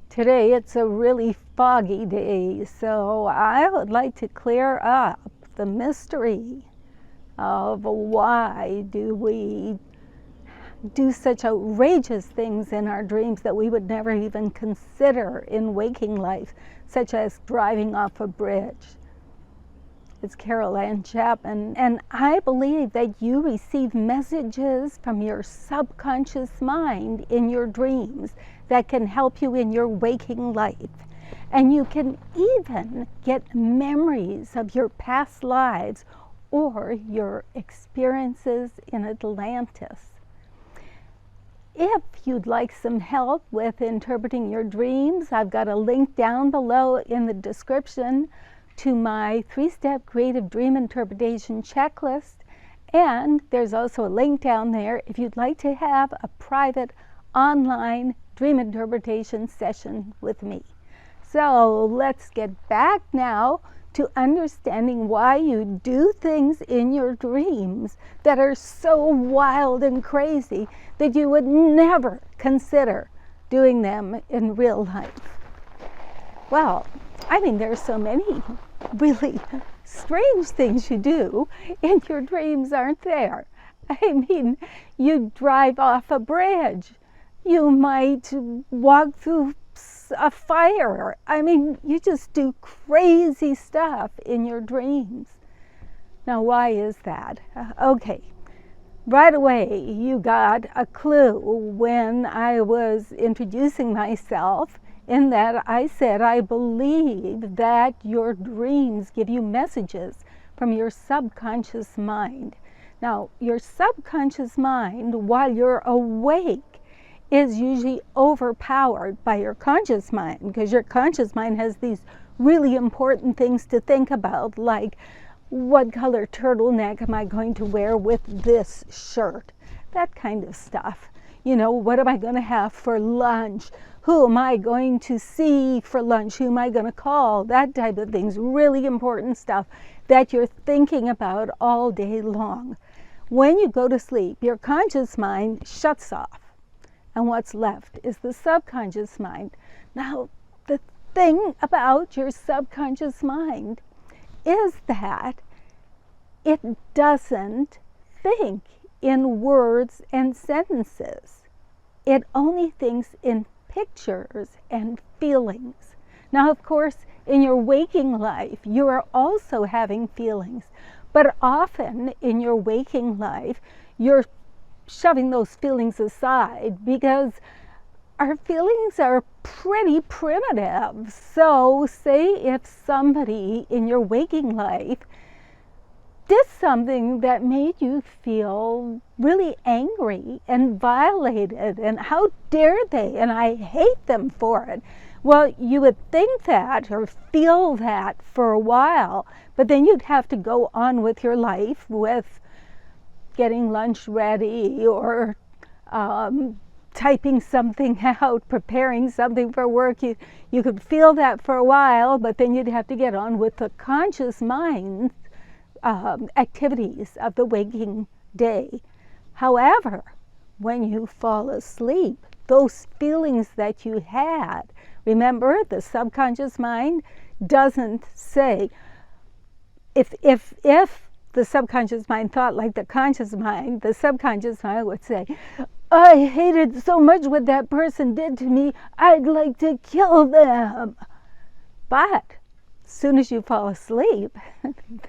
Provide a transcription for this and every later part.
Today it's a really foggy day, so I would like to clear up the mystery of why do we do such outrageous things in our dreams that we would never even consider in waking life, such as driving off a bridge. It's Chapman, and I believe that you receive messages from your subconscious mind in your dreams that can help you in your waking life. And you can even get memories of your past lives or your experiences in Atlantis. If you'd like some help with interpreting your dreams, I've got a link down below in the description to my 3-step creative dream interpretation checklist, and there's also a link down there if you'd like to have a private online dream interpretation session with me. So let's get back now to understanding why you do things in your dreams that are so wild and crazy that you would never consider doing them in real life. Well, I mean, there's so many really strange things you do in your dreams, aren't there? I mean, you drive off a bridge. You might walk through a fire. I mean, you just do crazy stuff in your dreams. Now, why is that? Okay, right away you got a clue when I was introducing myself, in that I said I believe that your dreams give you messages from your subconscious mind. Now, your subconscious mind, while you're awake, is usually overpowered by your conscious mind, because your conscious mind has these really important things to think about, like what color turtleneck am I going to wear with this shirt? That kind of stuff. You know, what am I going to have for lunch? Who am I going to see for lunch? Who am I going to call? That type of things. Really important stuff that you're thinking about all day long. When you go to sleep, your conscious mind shuts off, and what's left is the subconscious mind. Now, the thing about your subconscious mind is that it doesn't think in words and sentences. It only thinks in pictures and feelings. Now, of course, in your waking life, you are also having feelings, but often in your waking life, you're shoving those feelings aside because our feelings are pretty primitive. So, say if somebody in your waking life did something that made you feel really angry and violated, and how dare they, and I hate them for it. Well, you would think that or feel that for a while, but then you'd have to go on with your life with getting lunch ready or typing something out, preparing something for work. You could feel that for a while, but then you'd have to get on with the conscious mind activities of the waking day. However, when you fall asleep, those feelings that you had, remember, the subconscious mind doesn't say, if the subconscious mind thought like the conscious mind, the subconscious mind would say, I hated so much what that person did to me, I'd like to kill them. But as soon as you fall asleep,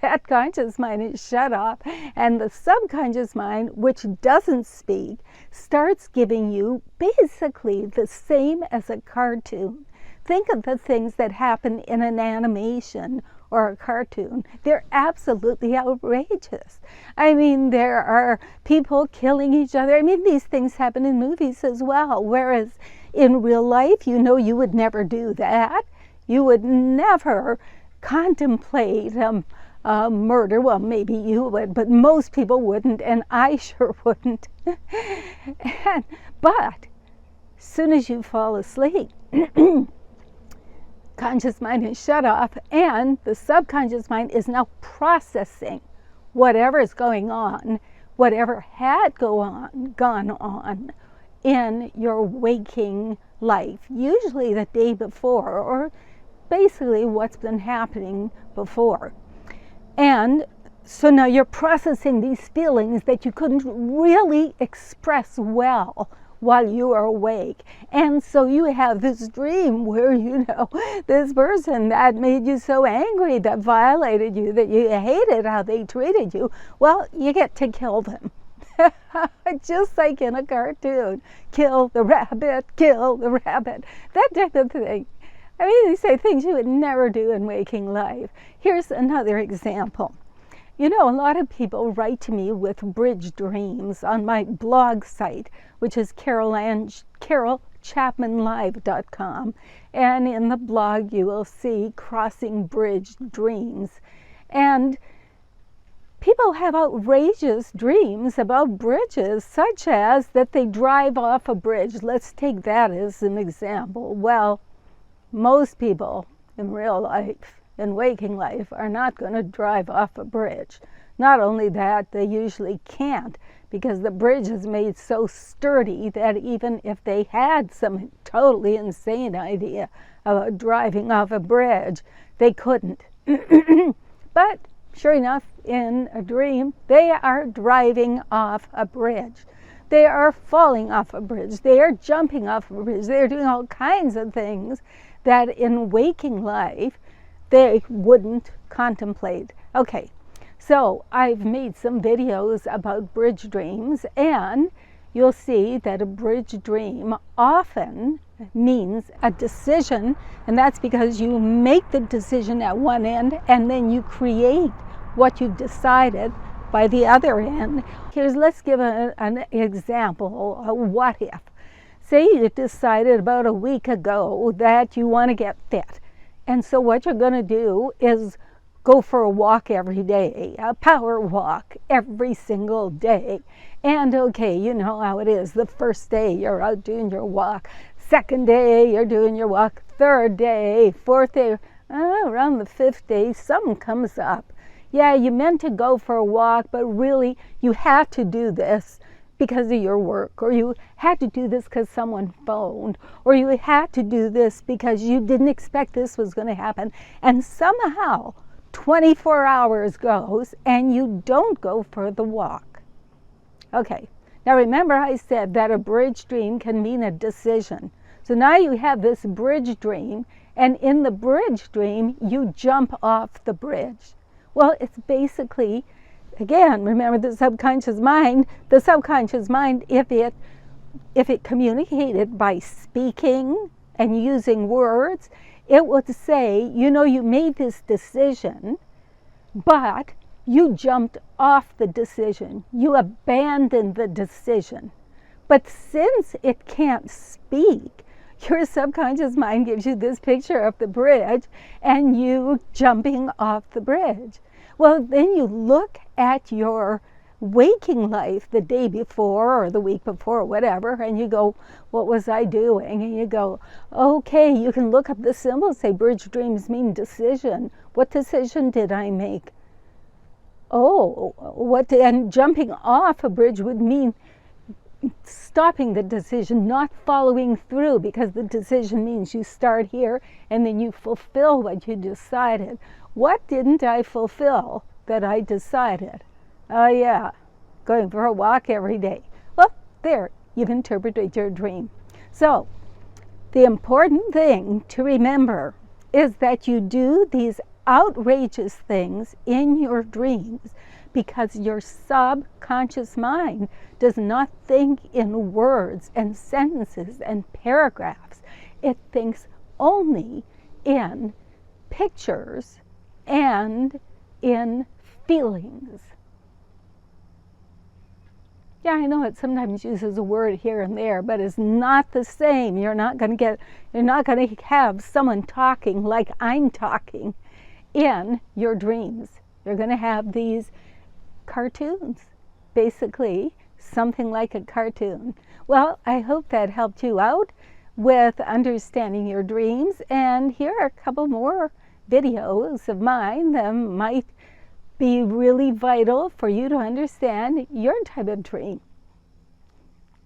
that conscious mind is shut off, and the subconscious mind, which doesn't speak, starts giving you basically the same as a cartoon. Think of the things that happen in an animation or a cartoon. They're absolutely outrageous. I mean, there are people killing each other. I mean, these things happen in movies as well, whereas in real life, you know, you would never do that. You would never contemplate murder. Well, maybe you would, but most people wouldn't, and I sure wouldn't. But as soon as you fall asleep, conscious mind is shut off, and the subconscious mind is now processing whatever is going on, whatever had gone on in your waking life, usually the day before, or basically what's been happening before. And so now you're processing these feelings that you couldn't really express well while you were awake. And so you have this dream where, this person that made you so angry, that violated you, that you hated how they treated you, well, you get to kill them. Just like in a cartoon. Kill the rabbit, that type of thing. I mean, they say things you would never do in waking life. Here's another example. A lot of people write to me with bridge dreams on my blog site, which is carolchapmanlive.com. And in the blog, you will see crossing bridge dreams. And people have outrageous dreams about bridges, such as that they drive off a bridge. Let's take that as an example. Well, most people in real life, in waking life, are not going to drive off a bridge. Not only that, they usually can't, because the bridge is made so sturdy that even if they had some totally insane idea about driving off a bridge, they couldn't. But sure enough, in a dream, they are driving off a bridge. They are falling off a bridge. They are jumping off a bridge. They are doing all kinds of things that in waking life they wouldn't contemplate. Okay, so I've made some videos about bridge dreams, and you'll see that a bridge dream often means a decision, and that's because you make the decision at one end and then you create what you decided by the other end. Let's give an example, a what if. Say you decided about a week ago that you want to get fit. And so what you're going to do is go for a walk every day, a power walk every single day. And okay, you know how it is. The first day you're out doing your walk. Second day you're doing your walk. Third day, fourth day, around the fifth day, something comes up. Yeah, you meant to go for a walk, but really you had to do this because of your work, or you had to do this because someone phoned, or you had to do this because you didn't expect this was going to happen. And somehow 24 hours goes and you don't go for the walk. Okay, now remember I said that a bridge dream can mean a decision. So now you have this bridge dream, and in the bridge dream you jump off the bridge. Well, it's basically, again, remember the subconscious mind, if it communicated by speaking and using words, it would say, you made this decision, but you jumped off the decision. You abandoned the decision. But since it can't speak, your subconscious mind gives you this picture of the bridge and you jumping off the bridge. Well, then you look at your waking life the day before or the week before or whatever, and you go, what was I doing? And you go, okay, you can look up the symbols, say bridge dreams mean decision. What decision did I make? And jumping off a bridge would mean stopping the decision, not following through, because the decision means you start here and then you fulfill what you decided. What didn't I fulfill that I decided? Oh yeah, going for a walk every day. Well, there, you've interpreted your dream. So the important thing to remember is that you do these outrageous things in your dreams because your subconscious mind does not think in words and sentences and paragraphs. It thinks only in pictures and in feelings. Yeah, I know it sometimes uses a word here and there, but it's not the same. You're not going to have someone talking like I'm talking in your dreams. You're going to have these cartoons, basically something like a cartoon. Well, I hope that helped you out with understanding your dreams, and here are a couple more videos of mine that might be really vital for you to understand your type of dream.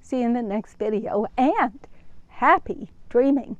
See you in the next video, and happy dreaming.